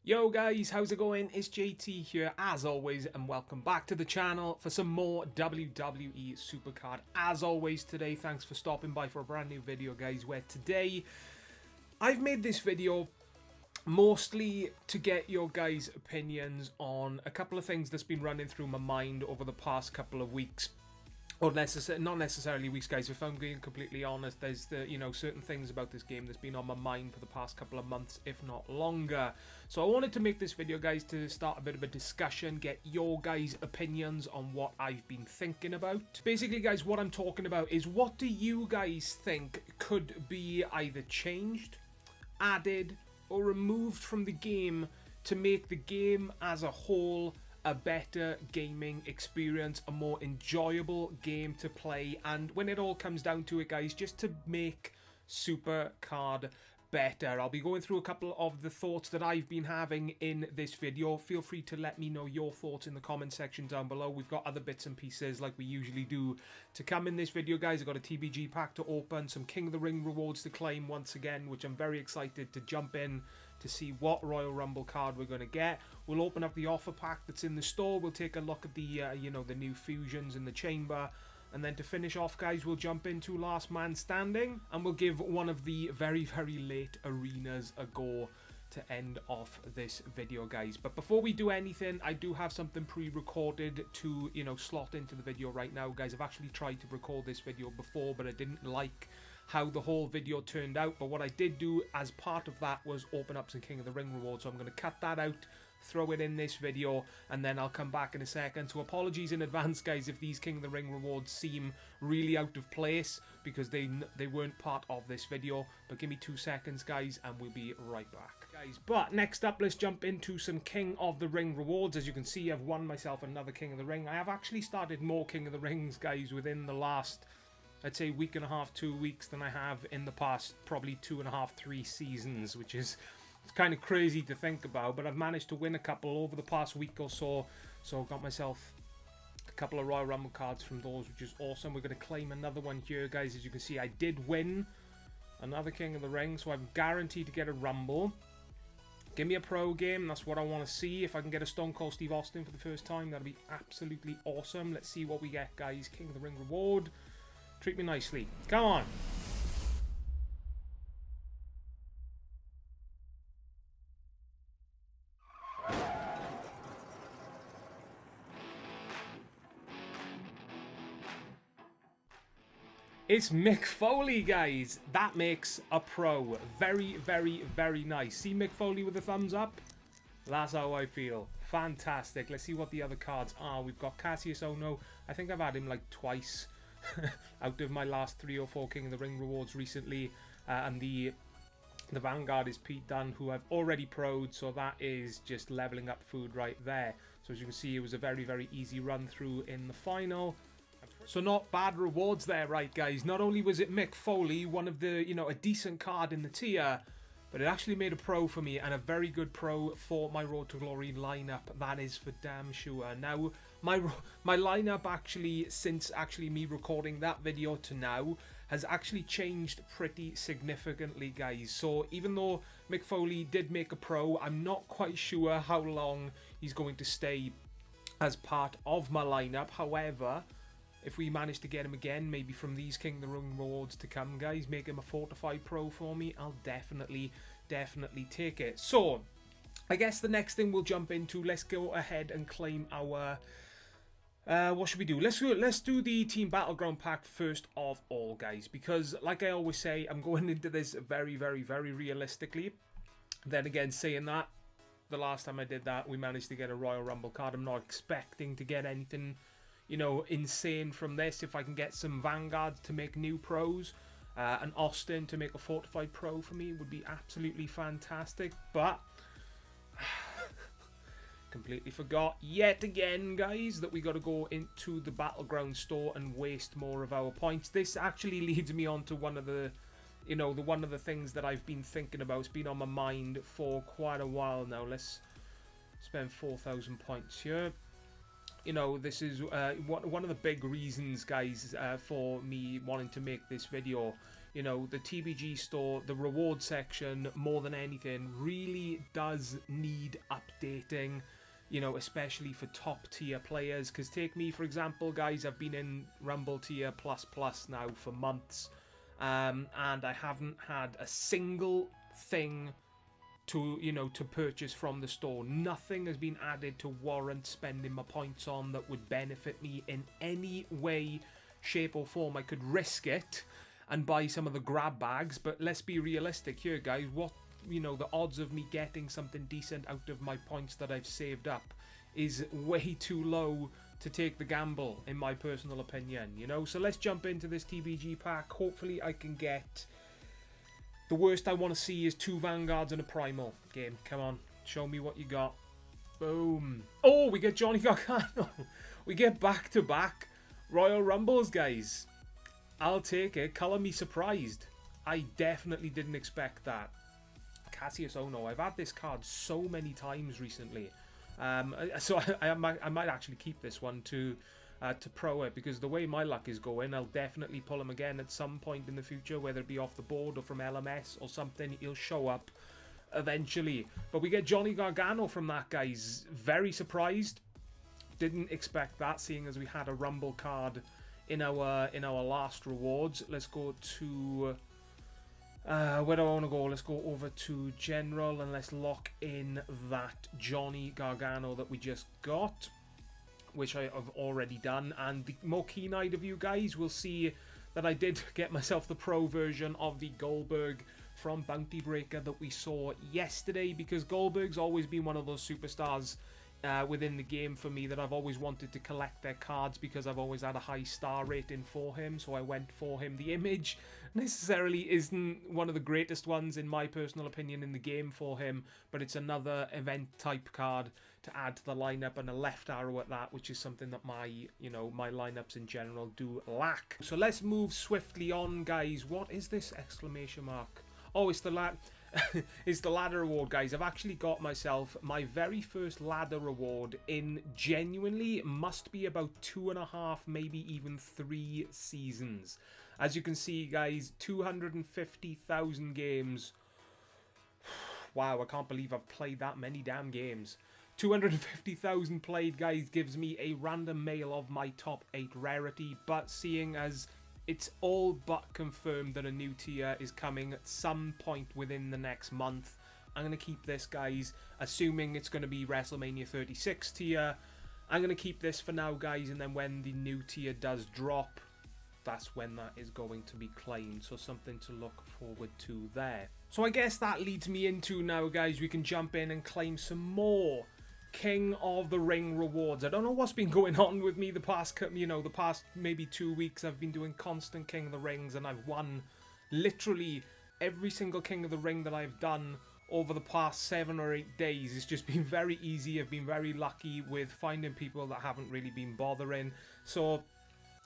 Yo guys, how's it going? It's JT here as always, and welcome back to the channel for some more WWE Supercard. As always today, thanks for stopping by for a brand new video guys, where today I've made this video mostly to get your guys' opinions on a couple of things that's been running through my mind over the past couple of weeks. Or not necessarily weeks, guys. If I'm being completely honest, there's certain things about this game that's been on my mind for the past couple of months, if not longer. So I wanted to make this video, guys, to start a bit of a discussion, get your guys' opinions on what I've been thinking about. Basically, guys, what I'm talking about is, what do you guys think could be either changed, added, or removed from the game to make the game as a whole a better gaming experience, a more enjoyable game to play, and when it all comes down to it, guys, just to make Supercard better. I'll be going through a couple of the thoughts that I've been having in this video. Feel free to let me know your thoughts in the comment section down below. We've got other bits and pieces like we usually do to come in this video, guys. I've got a TBG pack to open, some King of the Ring rewards to claim once again, which I'm very excited to jump in to see what Royal Rumble card we're going to get. We'll open up the offer pack that's in the store. We'll take a look at the the new fusions in the chamber. And then to finish off, guys, we'll jump into Last Man Standing, and we'll give one of the very, very late arenas a go to end off this video, guys. But before we do anything, I do have something pre-recorded to, slot into the video right now, guys. I've actually tried to record this video before, but I didn't like how the whole video turned out. But what I did do as part of that was open up some King of the Ring rewards, so I'm going to cut that out, throw it in this video, and then I'll come back in a second. So apologies in advance, guys, if these King of the Ring rewards seem really out of place, because they weren't part of this video. But give me 2 seconds, guys, and we'll be right back, guys. But next up, let's jump into some King of the Ring rewards. As you can see, I've won myself another King of the Ring. I have actually started more King of the Rings, guys, within the last, I'd say, week and a half, 2 weeks than I have in the past probably 2.5, 3 seasons, which is, it's kind of crazy to think about. But I've managed to win a couple over the past week or so. So I've got myself a couple of Royal Rumble cards from those, which is awesome. We're going to claim another one here, guys. As you can see, I did win another King of the Ring, so I'm guaranteed to get a Rumble. Give me a pro game. That's what I want to see. If I can get a Stone Cold Steve Austin for the first time, that'll be absolutely awesome. Let's see what we get, guys. King of the Ring reward. Treat me nicely. Come on. It's Mick Foley, guys. That makes a pro. Very, very, very nice. See Mick Foley with a thumbs up? That's how I feel. Fantastic. Let's see what the other cards are. We've got Cassius Ohno. I think I've had him like twice out of my last 3 or 4 King of the Ring rewards recently. And the Vanguard is Pete Dunne, who I've already pro'd, so that is just leveling up food right there. So as you can see, it was a very, very easy run through in the final. So not bad rewards there, right, guys? Not only was it Mick Foley, one of the, a decent card in the tier, but it actually made a pro for me, and a very good pro for my Road to Glory lineup. That is for damn sure. Now, my lineup actually, since me recording that video to now, has actually changed pretty significantly, guys. So even though Mick Foley did make a pro, I'm not quite sure how long he's going to stay as part of my lineup. However, if we manage to get him again, maybe from these King of the Ring rewards to come, guys, make him a fortified pro for me, I'll definitely take it. So, I guess the next thing we'll jump into, let's go ahead and claim our, what should we do? Let's do the Team Battleground pack first of all, guys, because like I always say, I'm going into this very, very, very realistically. Then again, saying that, the last time I did that, we managed to get a Royal Rumble card. I'm not expecting to get anything, insane from this. If I can get some Vanguards to make new pros, and Austin to make a fortified pro for me, would be absolutely fantastic. But completely forgot yet again, guys, that we got to go into the Battleground store and waste more of our points. This actually leads me on to one of the, one of the things that I've been thinking about. It's been on my mind for quite a while now. Let's spend 4,000 points here. This is one of the big reasons, guys, for me wanting to make this video. you know, the TBG store, the reward section, more than anything, really does need updating, you know, especially for top tier players. Because take me, for example, guys, I've been in Rumble tier plus now for months, and I haven't had a single thing to, you know, to purchase from the store. Nothing has been added to warrant spending my points on that would benefit me in any way, shape or form. I could risk it and buy some of the grab bags, but let's be realistic here, guys. What, you know, the odds of me getting something decent out of my points that I've saved up is way too low to take the gamble, in my personal opinion, you know. So let's jump into this TBG pack. Hopefully I can get... The worst I want to see is 2 Vanguards and a Primal. Game, come on, show me what you got. Boom. Oh, we get Johnny Gargano. We get back-to-back Royal Rumbles, guys. I'll take it. Colour me surprised. I definitely didn't expect that. Cassius Ohno. I've had this card so many times recently. So I might actually keep this one to pro it, because the way my luck is going, I'll definitely pull him again at some point in the future, whether it be off the board or from LMS or something. He'll show up eventually. But we get Johnny Gargano from that, guys. Very surprised. Didn't expect that, seeing as we had a Rumble card in our last rewards. Let's go to where do I want to go? Let's go over to General and let's lock in that Johnny Gargano that we just got, which I have already done. And the more keen-eyed of you guys will see that I did get myself the pro version of the Goldberg from Bounty Breaker that we saw yesterday, because Goldberg's always been one of those superstars within the game for me that I've always wanted to collect their cards, because I've always had a high star rating for him, so I went for him. The image necessarily isn't one of the greatest ones in my personal opinion in the game for him, but it's another event type card to add to the lineup, and a left arrow at that, which is something that my, you know, my lineups in general do lack. So let's move swiftly on, guys. What is this exclamation mark? Oh, it's the it's the ladder reward, guys. I've actually got myself my very first ladder reward in genuinely must be about 2.5, maybe even 3 seasons. As you can see, guys, 250,000 games. Wow, I can't believe I've played that many damn games. 250,000 played, guys, gives me a random mail of my top 8 rarity, but seeing as it's all but confirmed that a new tier is coming at some point within the next month, I'm going to keep this, guys, assuming it's going to be WrestleMania 36 tier. I'm going to keep this for now, guys, and then when the new tier does drop, that's when that is going to be claimed. So something to look forward to there. So I guess that leads me into now, guys, we can jump in and claim some more King of the Ring rewards. I don't know what's been going on with me the past, you know, the past maybe 2 weeks. I've been doing constant King of the Rings, and I've won literally every single King of the Ring that I've done over the past 7 or 8 days. It's just been very easy. I've been very lucky with finding people that haven't really been bothering. So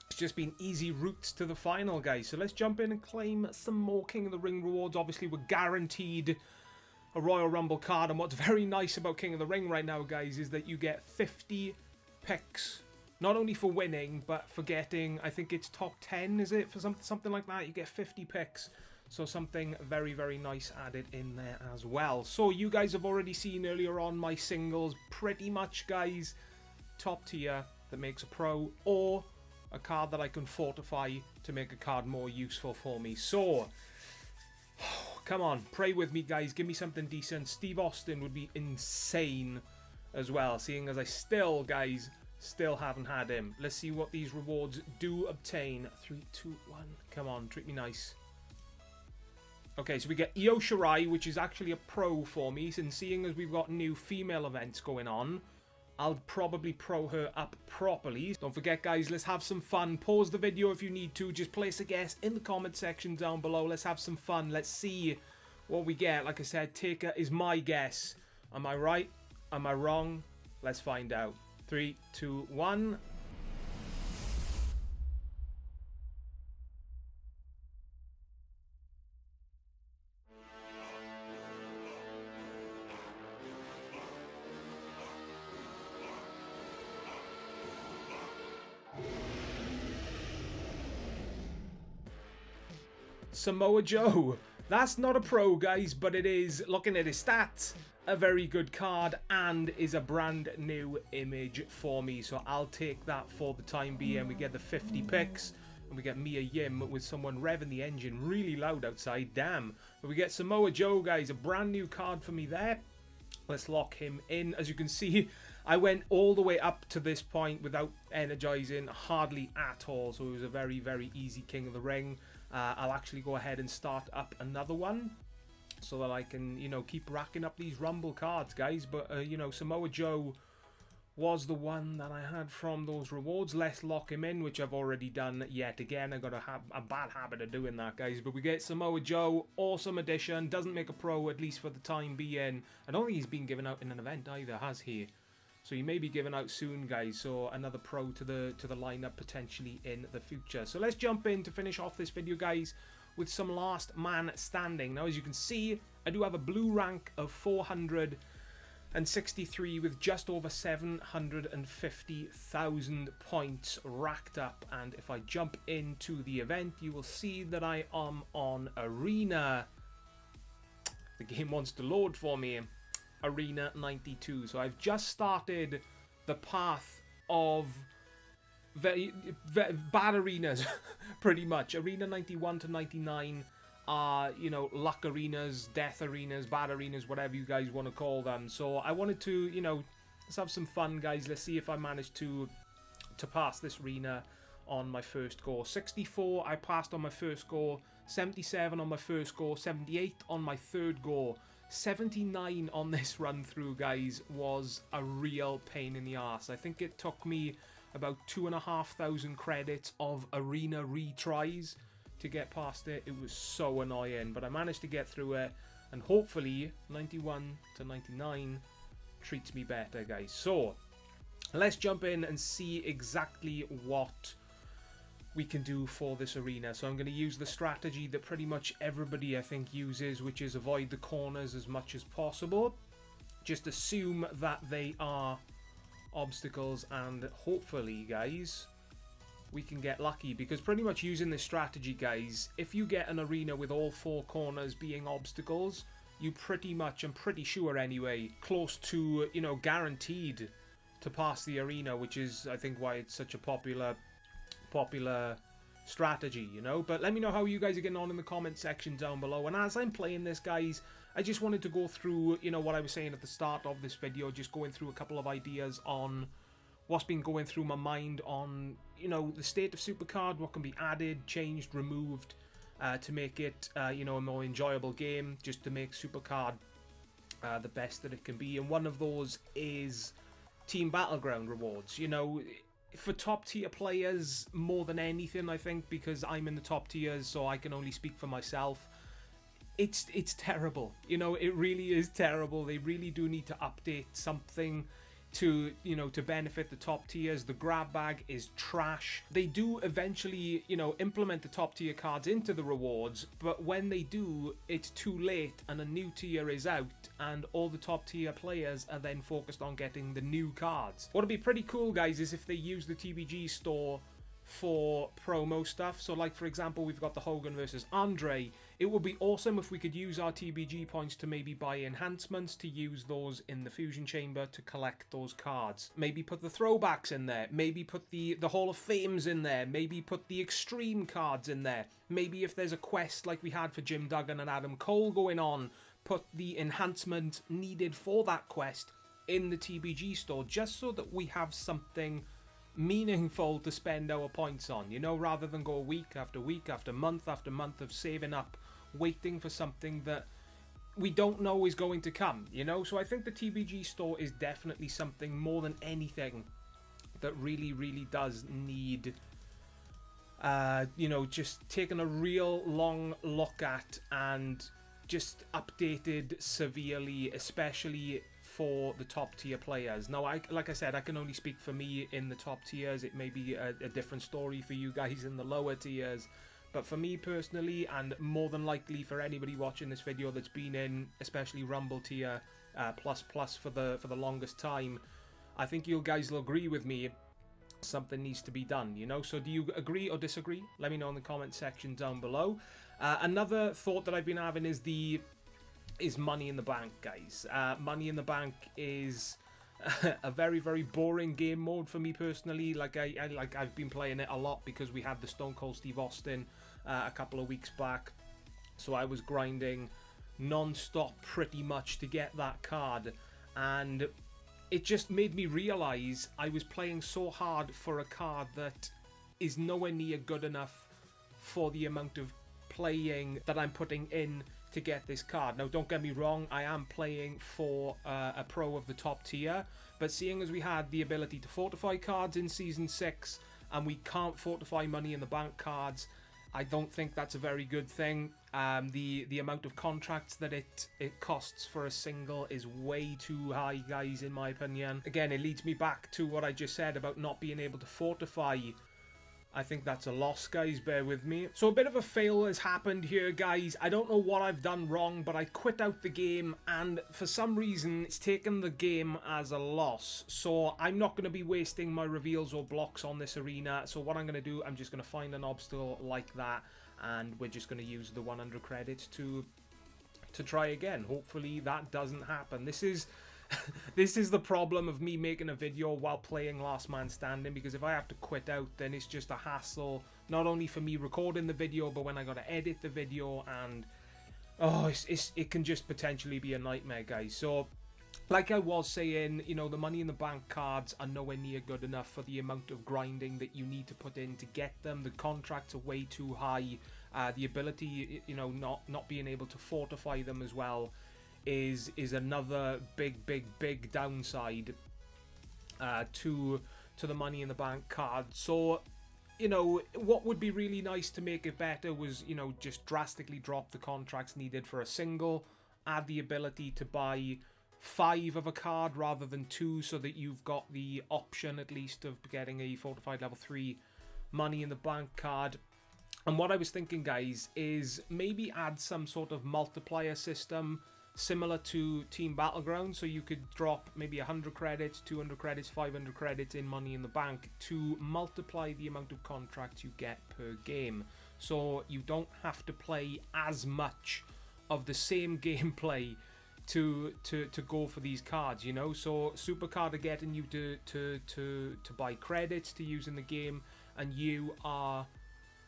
it's just been easy routes to the final, guys. So let's jump in and claim some more King of the Ring rewards. Obviously, we're guaranteed a Royal Rumble card, and what's very nice about King of the Ring right now, guys, is that you get 50 picks, not only for winning, but for getting, I think it's top 10, is it? For something like that, you get 50 picks, so something very, very nice added in there as well. So you guys have already seen earlier on my singles, pretty much, guys, top tier that makes a pro, or a card that I can fortify to make a card more useful for me. So come on, pray with me, guys. Give me something decent. Steve Austin would be insane as well, seeing as I still, guys, still haven't had him. Let's see what these rewards do obtain. 3, 2, 1. Come on, treat me nice. Okay, so we get Io Shirai, which is actually a pro for me, and seeing as we've got new female events going on, I'll probably pro her up properly. Don't forget, guys, let's have some fun. Pause the video if you need to. Just place a guess in the comment section down below. Let's have some fun. Let's see what we get. Like I said, Taker is my guess. Am I right? Am I wrong? Let's find out. 3, 2, 1. Samoa Joe. That's not a pro, guys, but it is, looking at his stats, a very good card and is a brand new image for me. So I'll take that for the time being. We get the 50 picks and we get Mia Yim with someone revving the engine really loud outside. Damn. But we get Samoa Joe, guys, a brand new card for me there. Let's lock him in. As you can see, I went all the way up to this point without energizing hardly at all. So it was a very, very easy King of the Ring. I'll actually go ahead and start up another one so that I can, you know, keep racking up these Rumble cards, guys. But, you know, Samoa Joe was the one that I had from those rewards. Let's lock him in, which I've already done yet again. I got a bad habit of doing that, guys. But we get Samoa Joe, awesome addition. Doesn't make a pro, at least for the time being. I don't think he's been given out in an event either, has he? So he may be given out soon, guys. So another pro to the lineup potentially in the future. So let's jump in to finish off this video, guys, with some last man standing. Now, as you can see, I do have a blue rank of 463 with just over 750,000 points racked up. And if I jump into the event, you will see that I am on Arena. The game wants to load for me. Arena 92. So I've just started the path of very bad arenas, pretty much. Arena 91 to 99 are, you know, luck arenas, death arenas, bad arenas, whatever you guys want to call them. So I wanted to, you know, let's have some fun, guys. Let's see if I manage to pass this arena on my first go. 64 I passed on my first go, 77 on my first go, 78 on my third go. 79 on this run through, guys, was a real pain in the arse. I think it took me about 2,500 credits of arena retries to get past it. It was so annoying, but I managed to get through it, and hopefully 91 to 99 treats me better, guys. So let's jump in and see exactly what we can do for this arena. So I'm going to use the strategy that pretty much everybody, I think, uses, which is avoid the corners as much as possible. Just assume that they are obstacles, and hopefully, guys, we can get lucky, because pretty much using this strategy, guys, if you get an arena with all 4 corners being obstacles, you pretty much, I'm pretty sure anyway, close to, you know, guaranteed to pass the arena, which is, I think, why it's such a popular strategy, you know. But let me know how you guys are getting on in the comment section down below. And as I'm playing this, guys, I just wanted to go through, you know, what I was saying at the start of this video, just going through a couple of ideas on what's been going through my mind on, you know, the state of Supercard, what can be added, changed, removed, to make it, you know, a more enjoyable game, just to make Supercard the best that it can be. And one of those is Team Battleground rewards, you know, for top tier players more than anything, I think, because I'm in the top tiers, so I can only speak for myself. It's terrible, you know, it really is terrible. They really do need to update something to, you know, to benefit the top tiers. The grab bag is trash. They do eventually, you know, implement the top tier cards into the rewards, but when they do, it's too late and a new tier is out, and all the top tier players are then focused on getting the new cards. What would be pretty cool, guys, is if they use the TBG store for promo stuff. So like, for example, we've got the Hogan versus Andre. It would be awesome if we could use our TBG points to maybe buy enhancements, to use those in the fusion chamber to collect those cards. Maybe put the throwbacks in there, maybe put the Hall of Fames in there, maybe put the extreme cards in there. Maybe if there's a quest like we had for Jim Duggan and Adam Cole going on, put the enhancement needed for that quest in the TBG store, just so that we have something meaningful to spend our points on, you know, rather than go week after month after month of saving up, waiting for something that we don't know is going to come, you know. So I think the TBG store is definitely something more than anything that really does need, you know, just taking a real long look at and just updated severely, especially for the top tier players. Now, like I said, I can only speak for me in the top tiers. It may be a different story for you guys in the lower tiers, but for me personally, and more than likely for anybody watching this video that's been in especially Rumble tier plus for the longest time, I think you guys will agree with me something needs to be done, you know. So do you agree or disagree? Let me know in the comment section down below. Another thought that I've been having is Money in the Bank, guys. Money in the Bank is a very, very boring game mode for me personally. Like I've been playing it a lot because we had the Stone Cold Steve Austin a couple of weeks back, so I was grinding non-stop pretty much to get that card, and it just made me realize I was playing so hard for a card that is nowhere near good enough for the amount of playing that I'm putting in to get this card. Now, don't get me wrong, I am playing for a pro of the top tier, but seeing as we had the ability to fortify cards in Season 6, and we can't fortify Money in the Bank cards, I don't think that's a very good thing. The amount of contracts that it costs for a single is way too high, guys, in my opinion. Again, it leads me back to what I just said about not being able to fortify. I think that's a loss, guys, bear with me. So a bit of a fail has happened here, guys. I don't know what I've done wrong, but I quit out the game, and for some reason it's taken the game as a loss. So I'm not going to be wasting my reveals or blocks on this arena. So what I'm going to do, I'm just going to find an obstacle like that, and we're just going to use the 100 credits to try again. Hopefully that doesn't happen. This is the problem of me making a video while playing Last Man Standing, because if I have to quit out, then it's just a hassle, not only for me recording the video, but when I gotta edit the video, and it can just potentially be a nightmare, guys. So like I was saying, you know, the Money in the Bank cards are nowhere near good enough for the amount of grinding that you need to put in to get them. The contracts are way too high. The ability, you know, not being able to fortify them as well is another big downside to the Money in the Bank card. So, you know, what would be really nice to make it better was, you know, just drastically drop the contracts needed for a single, add the ability to buy 5 of a card rather than 2, so that you've got the option at least of getting a fortified level 3 Money in the Bank card. And what I was thinking, guys, is maybe add some sort of multiplier system similar to Team Battleground, so you could drop maybe 100 credits, 200 credits, 500 credits in Money in the Bank to multiply the amount of contracts you get per game, so you don't have to play as much of the same gameplay to go for these cards, you know. So Supercard are getting you to buy credits to use in the game, and you are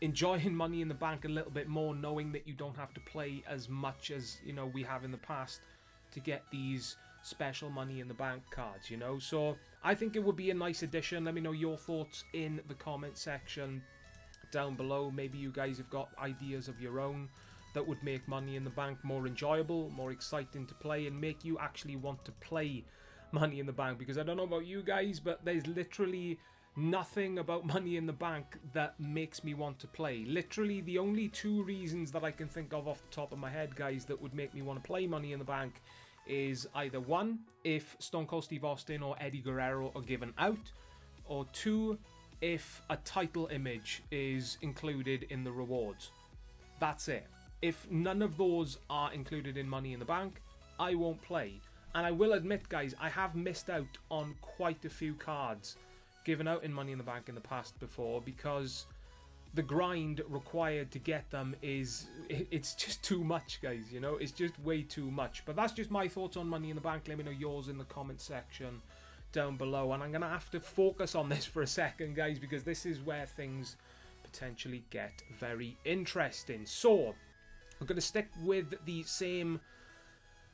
enjoying Money in the Bank a little bit more, knowing that you don't have to play as much as, you know, we have in the past to get these special Money in the Bank cards, you know. So I think it would be a nice addition. Let me know your thoughts in the comment section down below. Maybe you guys have got ideas of your own that would make Money in the Bank more enjoyable, more exciting to play, and make you actually want to play Money in the Bank. Because I don't know about you guys, but there's literally nothing about Money in the Bank that makes me want to play. Literally the only 2 reasons that I can think of off the top of my head, guys, that would make me want to play Money in the Bank is either 1, if Stone Cold Steve Austin or Eddie Guerrero are given out, or 2, if a title image is included in the rewards. That's it. If none of those are included in Money in the Bank, I won't play. And I will admit, guys, I have missed out on quite a few cards given out in Money in the Bank in the past before, because the grind required to get them it's just too much, guys, you know. It's just way too much. But that's just my thoughts on Money in the Bank. Let me know yours in the comment section down below, and I'm gonna have to focus on this for a second, guys, because this is where things potentially get very interesting. So I'm gonna stick with the same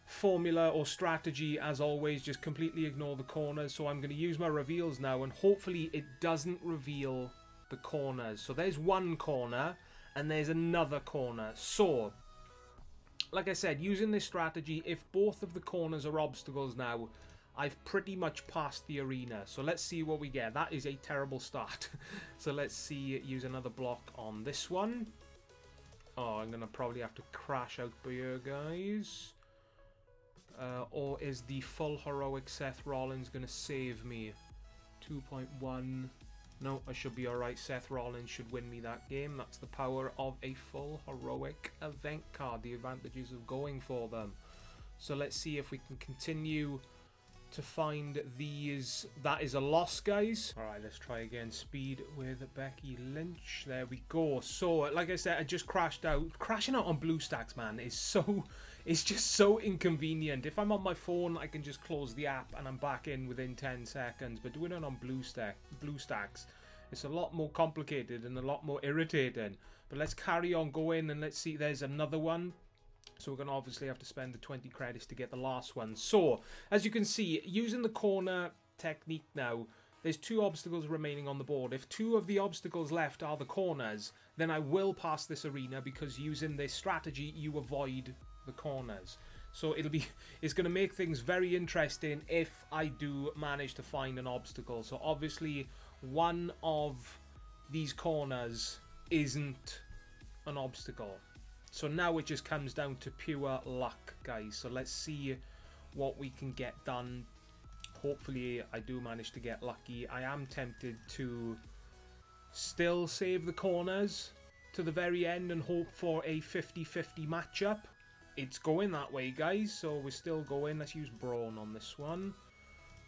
formula or strategy as always, just completely ignore the corners. So I'm going to use my reveals now, and hopefully it doesn't reveal the corners. So there's one corner and there's another corner. So like I said, using this strategy, if both of the corners are obstacles now, I've pretty much passed the arena. So let's see what we get. That is a terrible start. So let's see, use another block on this one. Oh, I'm going to probably have to crash out here, guys. Or is the full heroic Seth Rollins going to save me? 2.1. No, I should be alright. Seth Rollins should win me that game. That's the power of a full heroic event card. The advantages of going for them. So let's see if we can continue to find these. That is a loss, guys. All right, let's try again. Speed with Becky Lynch. There we go. So, like I said, I just crashed out. Crashing out on BlueStacks, man, is so... It's just so inconvenient. If I'm on my phone, I can just close the app and I'm back in within 10 seconds. But doing it on BlueStacks, it's a lot more complicated and a lot more irritating. But let's carry on going and let's see. There's another one. So we're going to obviously have to spend the 20 credits to get the last one. So, as you can see, using the corner technique now, there's 2 obstacles remaining on the board. If 2 of the obstacles left are the corners, then I will pass this arena, because using this strategy, you avoid the corners. So it's going to make things very interesting if I do manage to find an obstacle. So obviously, one of these corners isn't an obstacle. So now it just comes down to pure luck, guys. So let's see what we can get done. Hopefully I do manage to get lucky. I am tempted to still save the corners to the very end and hope for a 50-50 matchup. It's going that way, guys. So we're still going. Let's use Brawn on this one.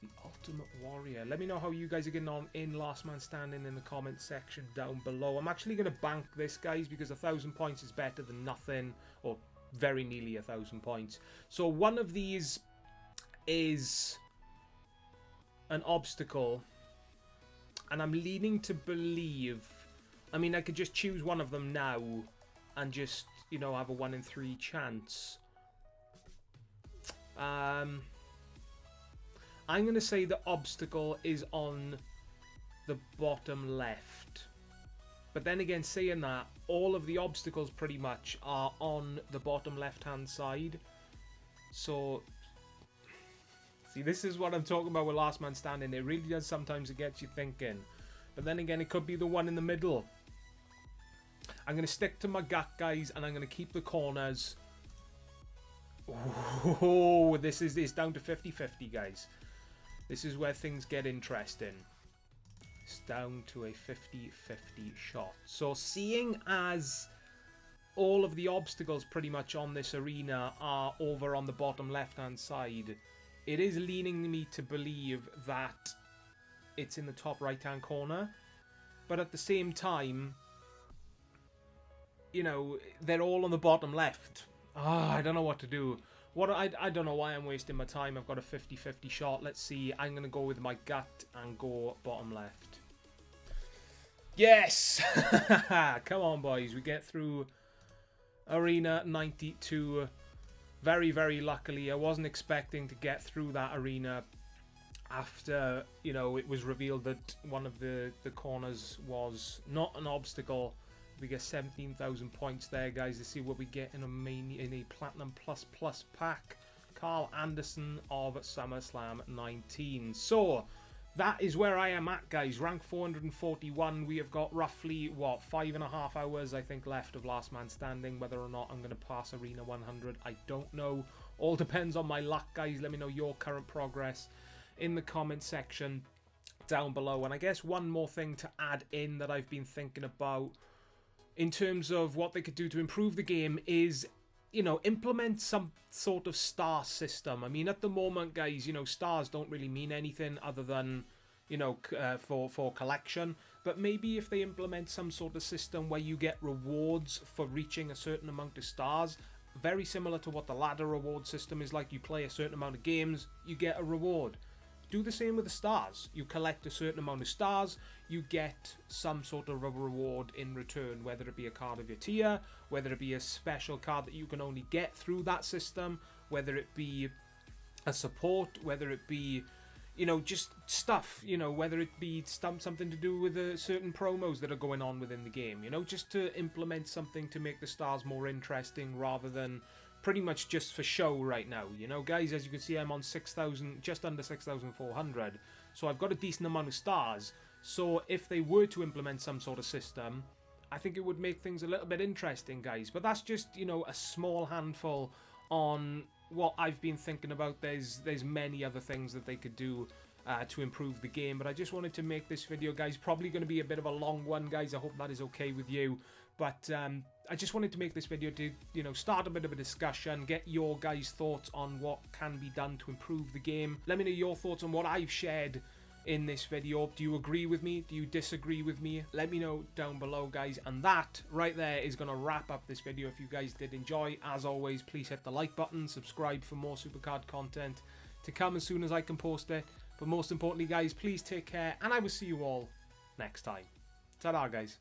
The Ultimate Warrior. Let me know how you guys are getting on in Last Man Standing in the comment section down below. I'm actually going to bank this, guys, because 1,000 points is better than nothing, or very nearly 1,000 points. So one of these is an obstacle, and I'm leaning to believe, I mean, I could just choose one of them now and just, you know, have a 1 in 3 chance. I'm going to say the obstacle is on the bottom left. But then again, saying that, all of the obstacles pretty much are on the bottom left-hand side. So, see, this is what I'm talking about with Last Man Standing. It really does sometimes get you thinking. But then again, it could be the one in the middle. I'm going to stick to my gut, guys, and I'm going to keep the corners. Oh, this is down to 50-50, guys. This is where things get interesting. It's down to a 50-50 shot. So seeing as all of the obstacles pretty much on this arena are over on the bottom left-hand side, it is leaning me to believe that it's in the top right-hand corner. But at the same time, you know, they're all on the bottom left. I don't know what to do. I don't know why I'm wasting my time. I've got a 50-50 shot. Let's see. I'm going to go with my gut and go bottom left. Yes! Come on, boys. We get through Arena 92. Very, very luckily. I wasn't expecting to get through that arena after, you know, it was revealed that one of the corners was not an obstacle. We get 17,000 points there, guys, to see what we get in a Platinum Plus Plus pack. Carl Anderson of SummerSlam 19. So, that is where I am at, guys. Rank 441. We have got roughly, what, 5.5 hours, I think, left of Last Man Standing. Whether or not I'm going to pass Arena 100, I don't know. All depends on my luck, guys. Let me know your current progress in the comment section down below. And I guess one more thing to add in that I've been thinking about in terms of what they could do to improve the game is, you know, implement some sort of star system. I mean, at the moment, guys, you know, stars don't really mean anything other than, you know, for collection. But maybe if they implement some sort of system where you get rewards for reaching a certain amount of stars, very similar to what the ladder reward system is like. You play a certain amount of games, you get a reward. Do the same with the stars. You collect a certain amount of stars, you get some sort of a reward in return, whether it be a card of your tier, whether it be a special card that you can only get through that system, whether it be a support, whether it be, you know, just stuff, you know, whether it be something to do with certain promos that are going on within the game, you know, just to implement something to make the stars more interesting rather than pretty much just for show right now. You know, guys, as you can see, I'm on 6,000, just under 6,400. So I've got a decent amount of stars. So if they were to implement some sort of system, I think it would make things a little bit interesting, guys. But that's just, you know, a small handful on what I've been thinking about. There's many other things that they could do to improve the game, but I just wanted to make this video, guys. Probably going to be a bit of a long one, guys. I hope that is okay with you. But I just wanted to make this video to, you know, start a bit of a discussion, get your guys' thoughts on what can be done to improve the game. Let me know your thoughts on what I've shared in this video. Do you agree with me? Do you disagree with me? Let me know down below, guys. And that right there is going to wrap up this video. If you guys did enjoy, as always, please hit the like button, subscribe for more Supercard content to come as soon as I can post it. But most importantly, guys, please take care, and I will see you all next time. Ta-da, guys.